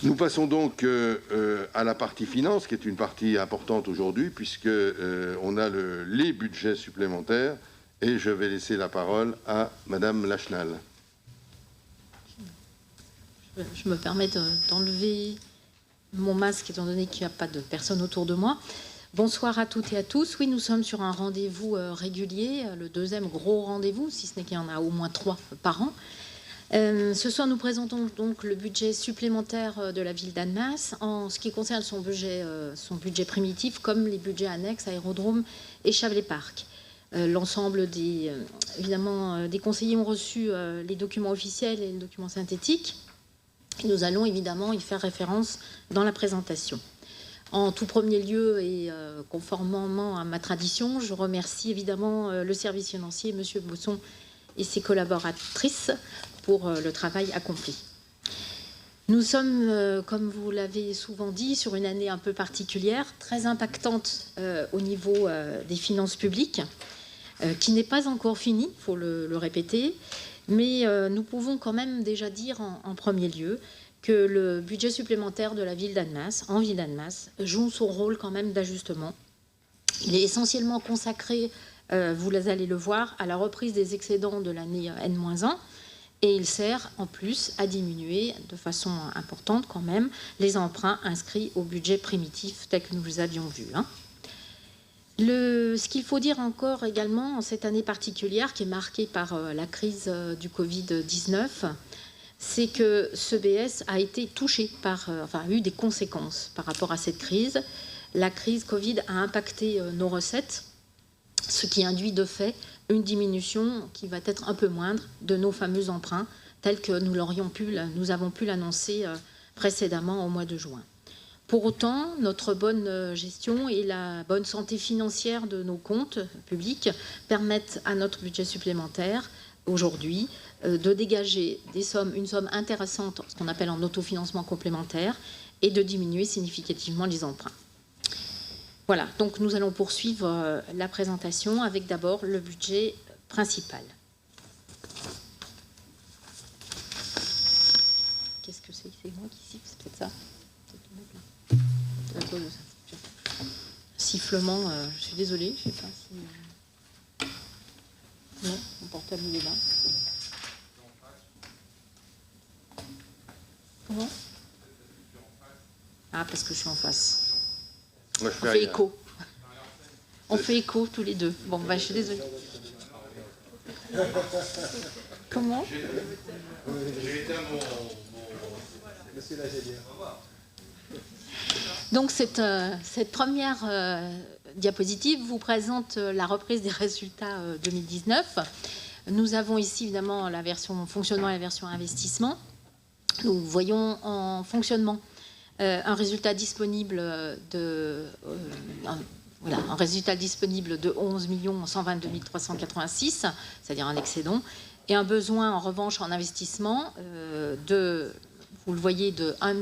Nous passons donc à la partie finance, qui est une partie importante aujourd'hui, puisque on a les budgets supplémentaires, et je vais laisser la parole à Madame Lachenal. Je me permets d'enlever mon masque, étant donné qu'il n'y a pas de personne autour de moi. Bonsoir à toutes et à tous. Oui, nous sommes sur un rendez-vous régulier, le deuxième gros rendez-vous, si ce n'est qu'il y en a au moins 3 par an. Ce soir, nous présentons donc le budget supplémentaire de la ville d'Annemasse en ce qui concerne son budget primitif, comme les budgets annexes, aérodrome et Chablais-Parc. L'ensemble évidemment, des conseillers ont reçu les documents officiels et les documents synthétiques. Et nous allons évidemment y faire référence dans la présentation. En tout premier lieu et conformément à ma tradition, je remercie évidemment le service financier, M. Bosson et ses collaboratrices pour le travail accompli. Nous sommes, comme vous l'avez souvent dit, sur une année un peu particulière, très impactante au niveau des finances publiques, qui n'est pas encore finie, il faut le répéter, mais nous pouvons quand même déjà dire en premier lieu que le budget supplémentaire de la ville d'Annemasse, en ville d'Annemasse, joue son rôle quand même d'ajustement. Il est essentiellement consacré, vous allez le voir, à la reprise des excédents de l'année N-1, et il sert en plus à diminuer de façon importante quand même les emprunts inscrits au budget primitif tel que nous les avions vus. Ce qu'il faut dire encore également en cette année particulière qui est marquée par la crise du Covid-19, c'est que ce BS a été touché a eu des conséquences par rapport à cette crise. La crise Covid a impacté nos recettes, ce qui induit de fait une diminution qui va être un peu moindre de nos fameux emprunts, tels que nous avons pu l'annoncer précédemment au mois de juin. Pour autant, notre bonne gestion et la bonne santé financière de nos comptes publics permettent à notre budget supplémentaire, aujourd'hui, de dégager une somme intéressante, ce qu'on appelle en autofinancement complémentaire, et de diminuer significativement les emprunts. Voilà, donc nous allons poursuivre la présentation avec d'abord le budget principal. Qu'est-ce que c'est? C'est moi qui siffle, c'est peut-être ça. C'est à cause de ça. Sifflement, je suis désolée, je ne sais pas si... Non, mon portable il est là. Comment? Ah, parce que je suis en face. Moi, On fait écho. On fait écho tous les deux. Bon, je suis désolée. Comment? J'ai éteint mon... Monsieur l'ingénieur. Donc, cette première diapositive vous présente la reprise des résultats 2019. Nous avons ici, évidemment, la version fonctionnement et la version investissement. Nous voyons en fonctionnement un résultat disponible de 11 122 386, c'est-à-dire un excédent, et un besoin en revanche en investissement vous le voyez, un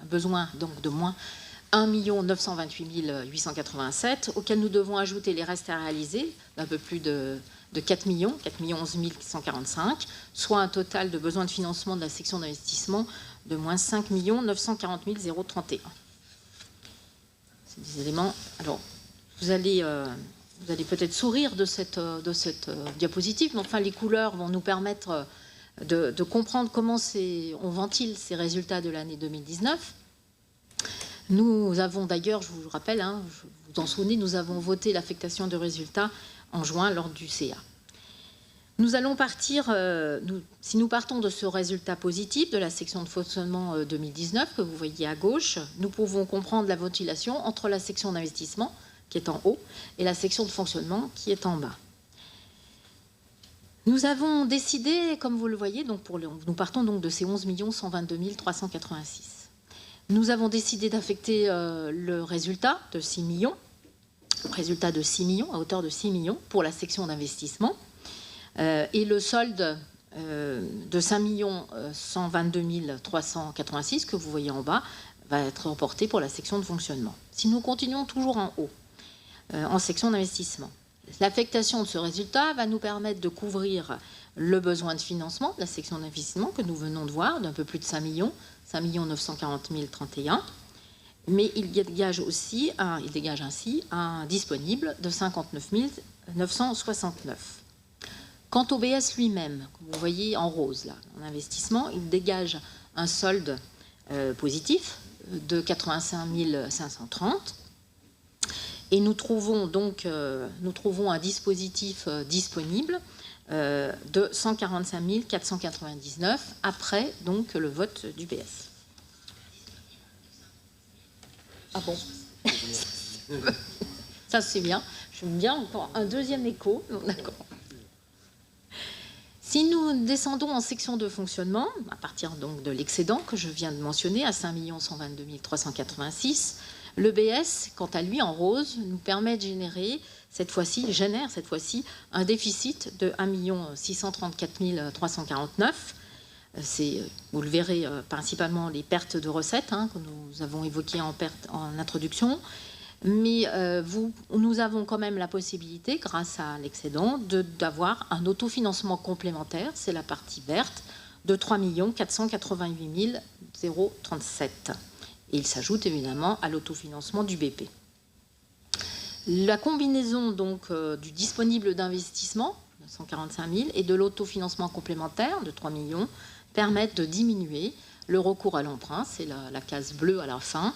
besoin donc de moins 1 928 887, auquel nous devons ajouter les restes à réaliser, d'un peu plus de 4 11 145, soit un total de besoins de financement de la section d'investissement de moins 5 940 031. C'est des éléments. Alors, vous allez peut-être sourire de cette diapositive, mais enfin, les couleurs vont nous permettre de comprendre comment on ventile ces résultats de l'année 2019. Nous avons d'ailleurs, je vous rappelle, vous en souvenez, nous avons voté l'affectation de résultats en juin lors du CA. Nous allons partir, si nous partons de ce résultat positif de la section de fonctionnement 2019 que vous voyez à gauche, nous pouvons comprendre la ventilation entre la section d'investissement qui est en haut et la section de fonctionnement qui est en bas. Nous avons décidé, comme vous le voyez, donc nous partons donc de ces 11 122 386. Nous avons décidé d'affecter le résultat de 6 millions, à hauteur de 6 millions pour la section d'investissement. Et le solde de 5 122 386 que vous voyez en bas va être reporté pour la section de fonctionnement. Si nous continuons toujours en haut, en section d'investissement, l'affectation de ce résultat va nous permettre de couvrir le besoin de financement de la section d'investissement que nous venons de voir, d'un peu plus de 5 millions, 5 940 031. Mais il dégage ainsi un disponible de 59 969. Quant au BS lui-même, comme vous voyez en rose, là, en investissement, il dégage un solde positif de 85 530. Et nous trouvons un dispositif disponible de 145 499 après donc le vote du BS. Ah bon? Ça c'est bien. Je veux bien encore un deuxième écho. D'accord. Si nous descendons en section de fonctionnement, à partir donc de l'excédent que je viens de mentionner à 5 122 386, le BS, quant à lui, en rose, nous permet de générer cette fois-ci un déficit de 1 634 349. C'est, vous le verrez, principalement les pertes de recettes que nous avons évoquées en introduction. Mais nous avons quand même la possibilité, grâce à l'excédent, d'avoir un autofinancement complémentaire, c'est la partie verte, de 3 488 037. Et il s'ajoute évidemment à l'autofinancement du BP. La combinaison donc du disponible d'investissement, 145 000, et de l'autofinancement complémentaire de 3 millions permettent de diminuer le recours à l'emprunt, c'est la case bleue à la fin,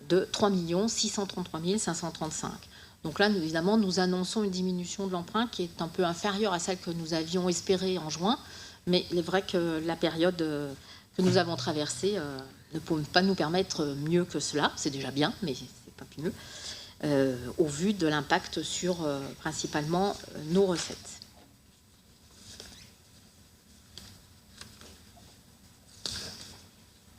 de 3 633 535. Donc là, évidemment, nous annonçons une diminution de l'emprunt qui est un peu inférieure à celle que nous avions espérée en juin, mais il est vrai que la période que nous avons traversée ne peut pas nous permettre mieux que cela. C'est déjà bien, mais c'est pas plus mieux, au vu de l'impact sur principalement nos recettes.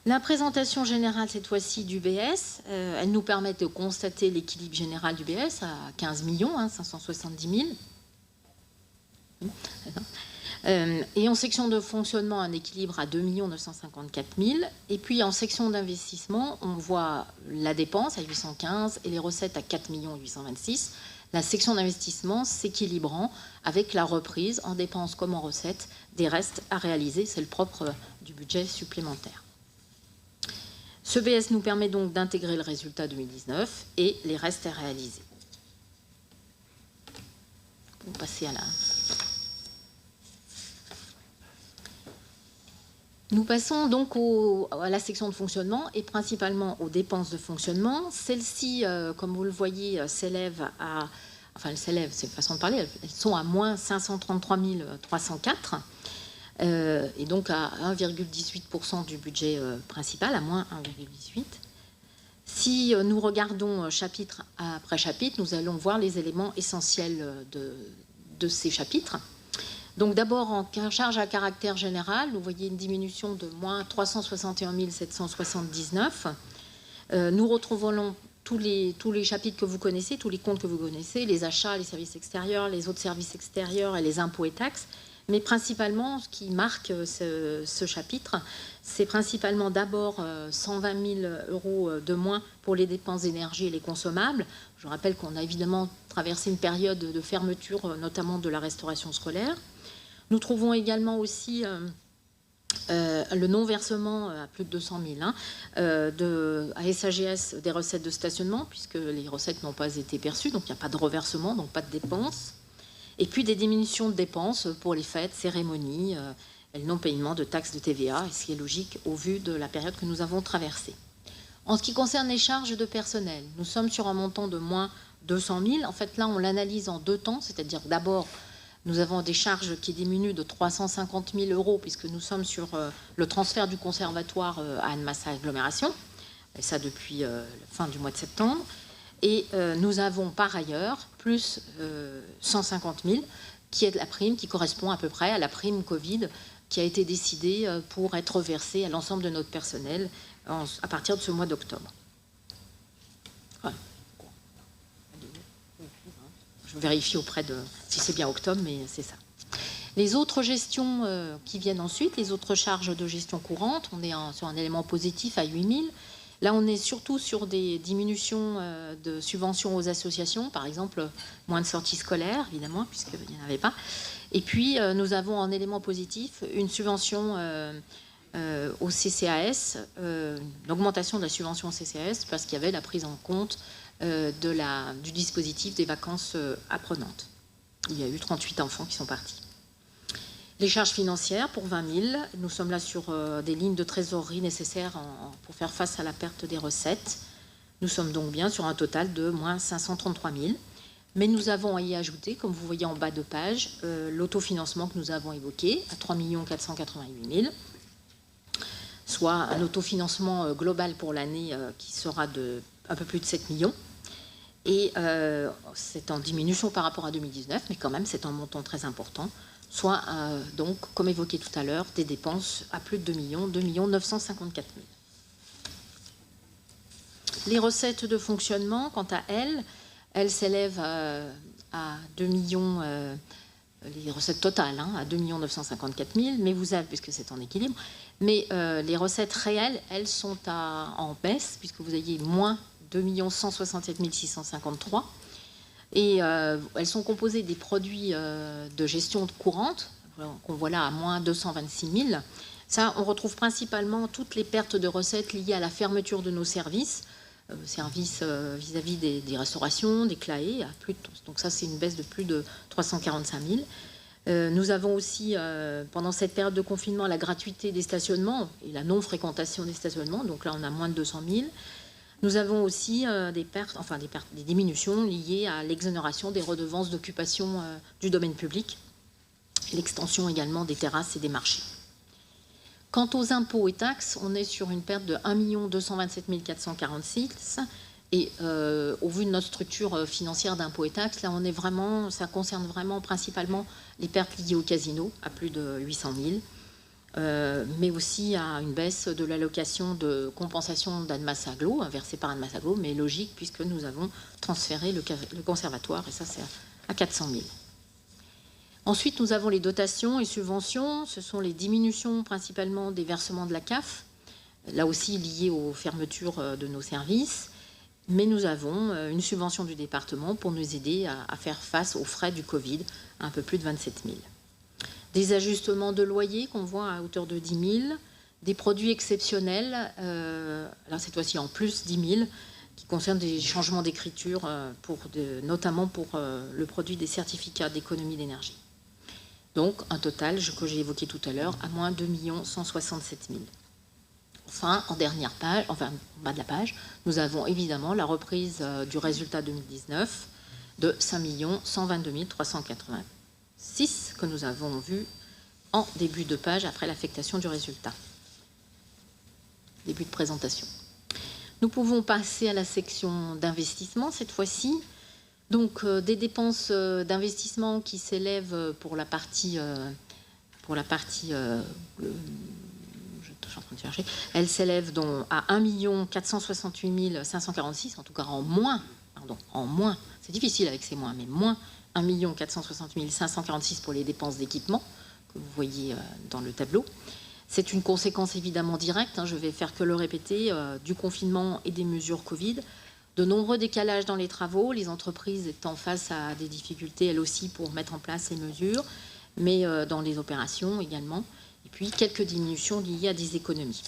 La présentation générale, cette fois-ci, du BS, elle nous permet de constater l'équilibre général du BS à 15 570 000. Et en section de fonctionnement, un équilibre à 2 954 000. Et puis en section d'investissement, on voit la dépense à 815 et les recettes à 4 826 000. La section d'investissement s'équilibrant avec la reprise en dépenses comme en recettes des restes à réaliser. C'est le propre du budget supplémentaire. Ce BS nous permet donc d'intégrer le résultat 2019 et les restes à réaliser. On va passer à la... Nous passons donc à la section de fonctionnement et principalement aux dépenses de fonctionnement. Celles-ci, comme vous le voyez, s'élèvent à... Enfin, elles s'élèvent, c'est une façon de parler, elles sont à moins 533 304. Et donc à 1,18% du budget principal, à moins 1,18. Si nous regardons chapitre après chapitre, nous allons voir les éléments essentiels de ces chapitres. Donc d'abord, en charge à caractère général, vous voyez une diminution de moins 361 779. Nous retrouvons tous les chapitres que vous connaissez, tous les comptes que vous connaissez, les achats, les services extérieurs, les autres services extérieurs et les impôts et taxes. Mais principalement, ce qui marque ce chapitre, c'est principalement d'abord 120 000 € de moins pour les dépenses d'énergie et les consommables. Je rappelle qu'on a évidemment traversé une période de fermeture, notamment de la restauration scolaire. Nous trouvons également aussi le non-versement à plus de 200 000 à SAGS des recettes de stationnement, puisque les recettes n'ont pas été perçues, donc il n'y a pas de reversement, donc pas de dépenses. Et puis des diminutions de dépenses pour les fêtes, cérémonies, et le non-paiement de taxes de TVA, ce qui est logique au vu de la période que nous avons traversée. En ce qui concerne les charges de personnel, nous sommes sur un montant de moins 200 000. En fait, là, on l'analyse en deux temps, c'est-à-dire d'abord, nous avons des charges qui diminuent de 350 000 €, puisque nous sommes sur le transfert du conservatoire à Annemasse Agglomération, et ça depuis la fin du mois de septembre. Et nous avons par ailleurs plus 150 000 qui est de la prime qui correspond à peu près à la prime Covid qui a été décidée pour être versée à l'ensemble de notre personnel à partir de ce mois d'octobre. Voilà. Je vérifie auprès de si c'est bien octobre, mais c'est ça. Les autres gestions qui viennent ensuite, les autres charges de gestion courante, on est sur un élément positif à 8 000. Là, on est surtout sur des diminutions de subventions aux associations, par exemple, moins de sorties scolaires, évidemment, puisqu'il n'y en avait pas. Et puis, nous avons en élément positif une subvention au CCAS, l'augmentation de la subvention au CCAS, parce qu'il y avait la prise en compte du dispositif des vacances apprenantes. Il y a eu 38 enfants qui sont partis. Les charges financières pour 20 000, nous sommes là sur des lignes de trésorerie nécessaires pour faire face à la perte des recettes. Nous sommes donc bien sur un total de moins 533 000. Mais nous avons à y ajouter, comme vous voyez en bas de page, l'autofinancement que nous avons évoqué à 3 488 000, soit un autofinancement global pour l'année qui sera de un peu plus de 7 millions. Et c'est en diminution par rapport à 2019, mais quand même c'est un montant très important, soit donc, comme évoqué tout à l'heure, des dépenses à plus de 2 954 000. Les recettes de fonctionnement, quant à elles s'élèvent à 2 millions, les recettes totales, à 2 954 000, mais vous avez, puisque c'est en équilibre, mais les recettes réelles, elles sont en baisse, puisque vous avez moins 2 167 653. Et elles sont composées des produits de gestion courante, qu'on voit là à moins 226 000. Ça, on retrouve principalement toutes les pertes de recettes liées à la fermeture de nos services vis-à-vis des restaurations, des CLAE, donc ça c'est une baisse de plus de 345 000. Nous avons aussi, pendant cette période de confinement, la gratuité des stationnements et la non-fréquentation des stationnements, donc là on a moins de 200 000. Nous avons aussi des diminutions liées à l'exonération des redevances d'occupation du domaine public, l'extension également des terrasses et des marchés. Quant aux impôts et taxes, on est sur une perte de 1 227 446. Et au vu de notre structure financière d'impôts et taxes, là, ça concerne vraiment principalement les pertes liées au casino, à plus de 800 000, mais aussi à une baisse de l'allocation de compensation d'Annemasse Aglo, versée par Annemasse Aglo, mais logique puisque nous avons transféré le conservatoire, et ça c'est à 400 000. Ensuite, nous avons les dotations et subventions. Ce sont les diminutions principalement des versements de la CAF, là aussi liées aux fermetures de nos services. Mais nous avons une subvention du département pour nous aider à faire face aux frais du Covid, à un peu plus de 27 000. Des ajustements de loyer qu'on voit à hauteur de 10 000. Des produits exceptionnels, là cette fois-ci en plus 10 000, qui concernent des changements d'écriture, notamment pour le produit des certificats d'économie d'énergie. Donc, un total que j'ai évoqué tout à l'heure, à moins 2 167 000. Enfin, en bas de la page, nous avons évidemment la reprise du résultat 2019 de 5 122 386 que nous avons vu en début de page après l'affectation du résultat. Début de présentation. Nous pouvons passer à la section d'investissement cette fois-ci. Donc des dépenses d'investissement qui s'élèvent pour la partie, elles s'élèvent donc à 1 468 546, en tout cas en moins, c'est difficile avec ces moins, mais moins 1 468 546 pour les dépenses d'équipement, que vous voyez dans le tableau. C'est une conséquence évidemment directe, je vais faire que le répéter, du confinement et des mesures Covid. De nombreux décalages dans les travaux, les entreprises étant face à des difficultés elles aussi pour mettre en place ces mesures, mais dans les opérations également, et puis quelques diminutions liées à des économies.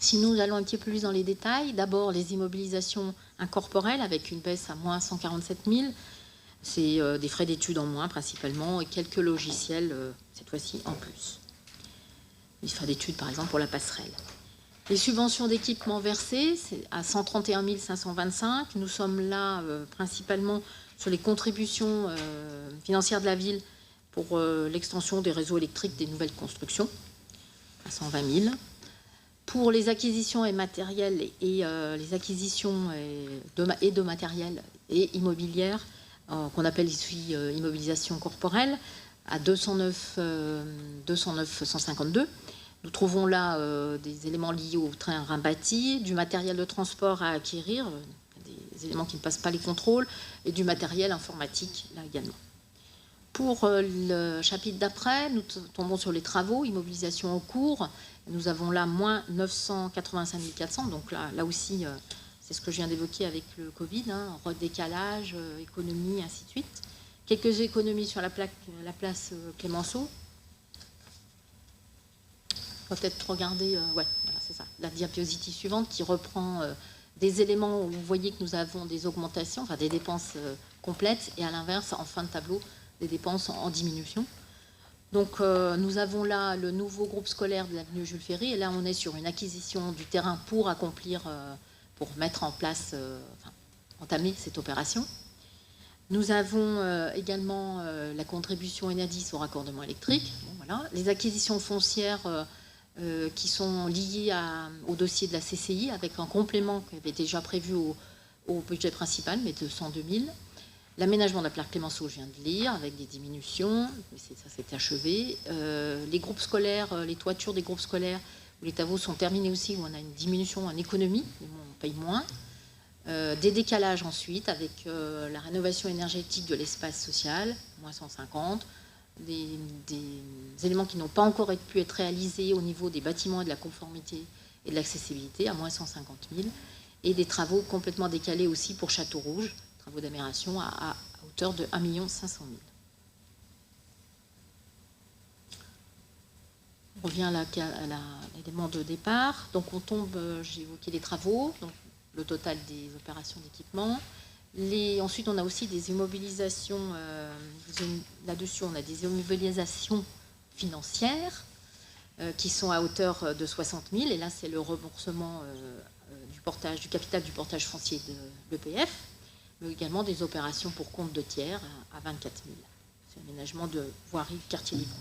Si nous allons un petit peu plus dans les détails, d'abord les immobilisations incorporelles avec une baisse à moins 147 000, c'est des frais d'études en moins principalement et quelques logiciels cette fois-ci en plus. Les frais d'études par exemple pour la passerelle. Les subventions d'équipement versées, c'est à 131 525. Nous sommes là principalement sur les contributions financières de la ville pour l'extension des réseaux électriques des nouvelles constructions, à 120 000. Pour les acquisitions et matériels et les acquisitions de matériel et immobilières, qu'on appelle ici immobilisation corporelle, à 209 152. Nous trouvons là des éléments liés au train Rhin-Bâti, du matériel de transport à acquérir, des éléments qui ne passent pas les contrôles, et du matériel informatique, là également. Pour le chapitre d'après, nous tombons sur les travaux, immobilisation en cours, Nous avons là moins 985 400, donc là aussi, c'est ce que je viens d'évoquer avec le Covid, hein, redécalage, économie, ainsi de suite. Quelques économies sur la place Clémenceau. On va peut-être regarder, ouais, voilà, c'est ça, la diapositive suivante qui reprend des éléments où vous voyez que nous avons des augmentations, enfin des dépenses complètes, et à l'inverse, en fin de tableau, des dépenses en diminution. Donc nous avons là le nouveau groupe scolaire de l'avenue Jules Ferry, et là on est sur une acquisition du terrain pour accomplir, pour mettre en place, enfin, entamer cette opération. Nous avons également la contribution Enedis au raccordement électrique. Bon, voilà. Les acquisitions foncières qui sont liées au dossier de la CCI, avec un complément qui avait déjà prévu au budget principal, mais de 102 000. L'aménagement de la place Clémenceau, je viens de lire, avec des diminutions, mais ça s'est achevé. Les groupes scolaires, les toitures des groupes scolaires, où les travaux sont terminés aussi, où on a une diminution en économie, on paye moins. Des décalages ensuite, avec la rénovation énergétique de l'espace social, moins 150. Des éléments qui n'ont pas encore pu être réalisés au niveau des bâtiments et de la conformité et de l'accessibilité, à moins 150 000. Et des travaux complètement décalés aussi pour Château-Rouge, travaux d'amélioration à hauteur de 1 500 000. On revient à l'élément de départ. Donc on tombe, j'ai évoqué les travaux, donc le total des opérations d'équipement. Ensuite, on a aussi des immobilisations, là-dessus, on a des immobilisations financières qui sont à hauteur de 60 000. Et là, c'est le remboursement du capital du portage foncier de l'EPF, mais également des opérations pour compte de tiers à 24 000. C'est l'aménagement de voirie quartier libre.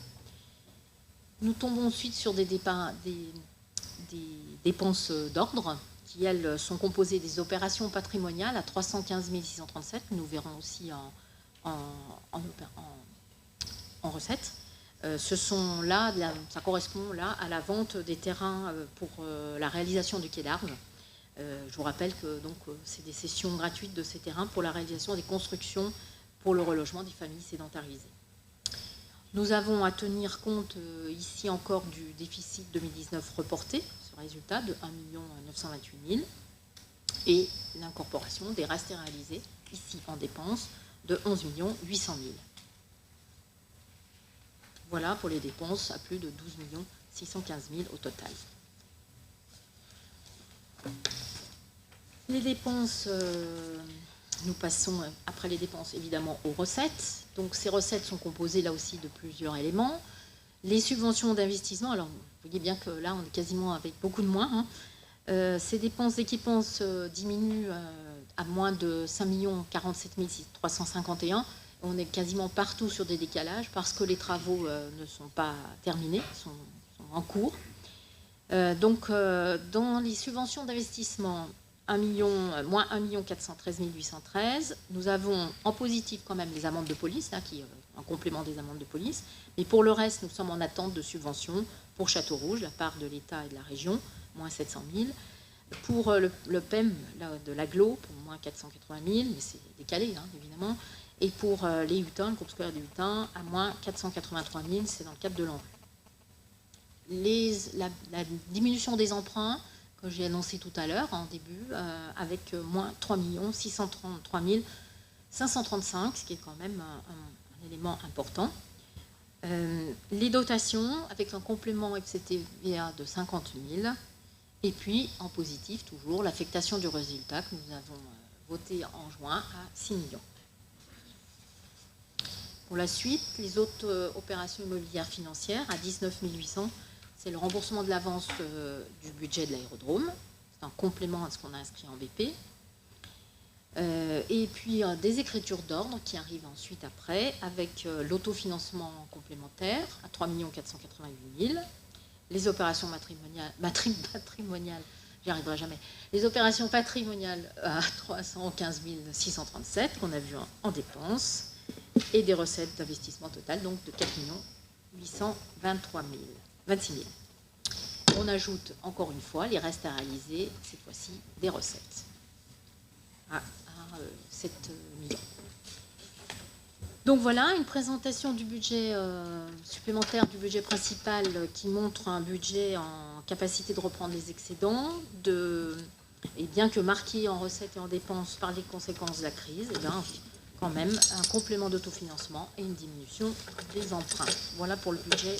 Nous tombons ensuite sur des dépenses d'ordre qui, elles, sont composées des opérations patrimoniales à 315 637, que nous verrons aussi en recettes. Ce sont là, ça correspond là à la vente des terrains pour la réalisation du quai d'Arges. Je vous rappelle que c'est des cessions gratuites de ces terrains pour la réalisation des constructions pour le relogement des familles sédentarisées. Nous avons à tenir compte ici encore du déficit 2019 reporté, ce résultat de 1 928 000, et l'incorporation des restes réalisés ici en dépenses de 11 800 000. Voilà pour les dépenses à plus de 12 615 000 au total. Les dépenses, nous passons après les dépenses évidemment aux recettes. Donc ces recettes sont composées là aussi de plusieurs éléments. Les subventions d'investissement, alors vous voyez bien que là on est quasiment avec beaucoup de moins. Ces dépenses d'équipement diminuent à moins de 5 47 351. On est quasiment partout sur des décalages parce que les travaux ne sont pas terminés, sont en cours. Donc dans les subventions d'investissement, moins 1 413 813. Nous avons en positif quand même les amendes de police, là, qui en complément des amendes de police. Mais pour le reste, nous sommes en attente de subventions pour Château-Rouge, la part de l'État et de la région, moins 700 000. Pour le PEM de l'AGLO, pour moins 480 000, mais c'est décalé, hein, évidemment. Et pour les Hutins, le groupe scolaire des Hutins, à moins 483 000, c'est dans le cadre de l'ANRU. La diminution des emprunts, que j'ai annoncé tout à l'heure en début, avec moins 3 633 535, ce qui est quand même un élément important. Les dotations, avec un complément FCTVA de 50 000, et puis en positif, toujours, l'affectation du résultat que nous avons voté en juin à 6 millions. Pour la suite, les autres opérations immobilières financières, à 19 800, c'est le remboursement de l'avance du budget de l'aérodrome. C'est un complément à ce qu'on a inscrit en BP. Et puis des écritures d'ordre qui arrivent ensuite après, avec l'autofinancement complémentaire à 3 488 000. Les opérations patrimoniales, j'y arriverai jamais. Les opérations patrimoniales à 315 637 qu'on a vu en dépenses. Et des recettes d'investissement total, donc de 4 826 000. On ajoute encore une fois les restes à réaliser, cette fois-ci des recettes, à 7 millions. Donc voilà, une présentation du budget supplémentaire du budget principal qui montre un budget en capacité de reprendre les excédents, et bien que marqué en recettes et en dépenses par les conséquences de la crise, et bien, quand même un complément d'autofinancement et une diminution des emprunts. Voilà pour le budget.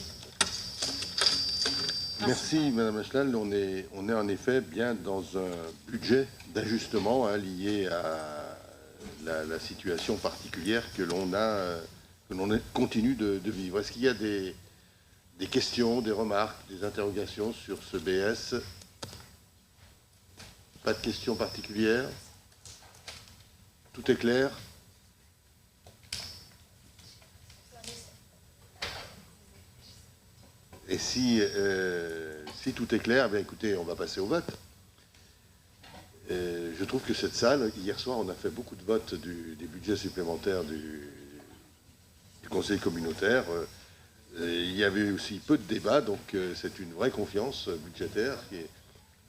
Merci Madame Achlal. On est en effet bien dans un budget d'ajustement lié à la situation particulière que l'on continue de vivre. Est-ce qu'il y a des questions, des remarques, des interrogations sur ce BS? Pas de questions particulières? Tout est clair? Et si tout est clair, bien écoutez, on va passer au vote. Je trouve que cette salle, hier soir, on a fait beaucoup de votes des budgets supplémentaires du Conseil communautaire. Il y avait aussi peu de débats, donc c'est une vraie confiance budgétaire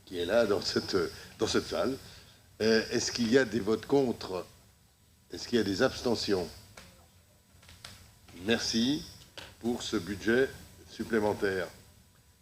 qui est là dans cette salle. Est-ce qu'il y a des votes contre? Est-ce qu'il y a des abstentions? Merci pour ce budget supplémentaire.